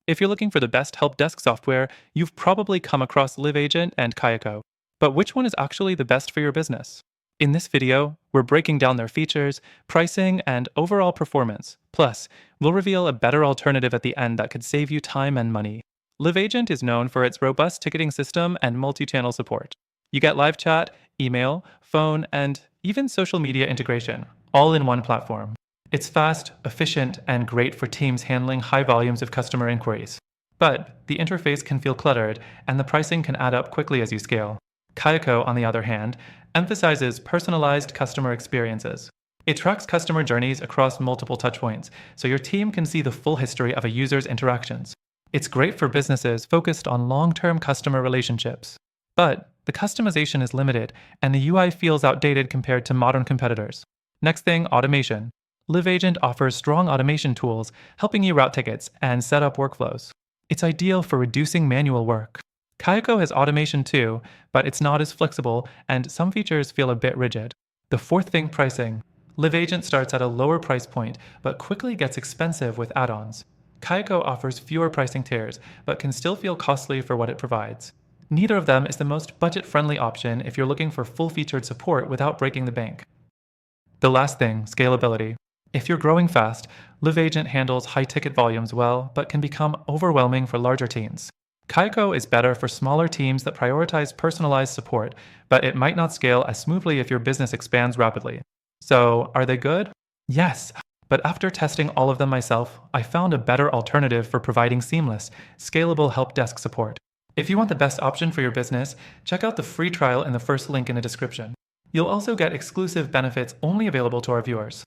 If you're looking for the best help desk software, you've probably come across LiveAgent and Kayako. But which one is actually the best for your business? In this video, we're breaking down their features, pricing, and overall performance. Plus, we'll reveal a better alternative at the end that could save you time and money. LiveAgent is known for its robust ticketing system and multi-channel support. You get live chat, email, phone, and even social media integration, all in one platform. It's fast, efficient, and great for teams handling high volumes of customer inquiries. But the interface can feel cluttered, and the pricing can add up quickly as you scale. Kayako, on the other hand, emphasizes personalized customer experiences. It tracks customer journeys across multiple touchpoints, so your team can see the full history of a user's interactions. It's great for businesses focused on long-term customer relationships. But the customization is limited, and the UI feels outdated compared to modern competitors. Next thing, automation. LiveAgent offers strong automation tools, helping you route tickets and set up workflows. It's ideal for reducing manual work. Kayako has automation too, but it's not as flexible, and some features feel a bit rigid. The fourth thing, pricing. LiveAgent starts at a lower price point, but quickly gets expensive with add-ons. Kayako offers fewer pricing tiers, but can still feel costly for what it provides. Neither of them is the most budget-friendly option if you're looking for full-featured support without breaking the bank. The last thing, scalability. If you're growing fast, LiveAgent handles high-ticket volumes well, but can become overwhelming for larger teams. Kayako is better for smaller teams that prioritize personalized support, but it might not scale as smoothly if your business expands rapidly. So, are they good? Yes, but after testing all of them myself, I found a better alternative for providing seamless, scalable help desk support. If you want the best option for your business, check out the free trial in the first link in the description. You'll also get exclusive benefits only available to our viewers.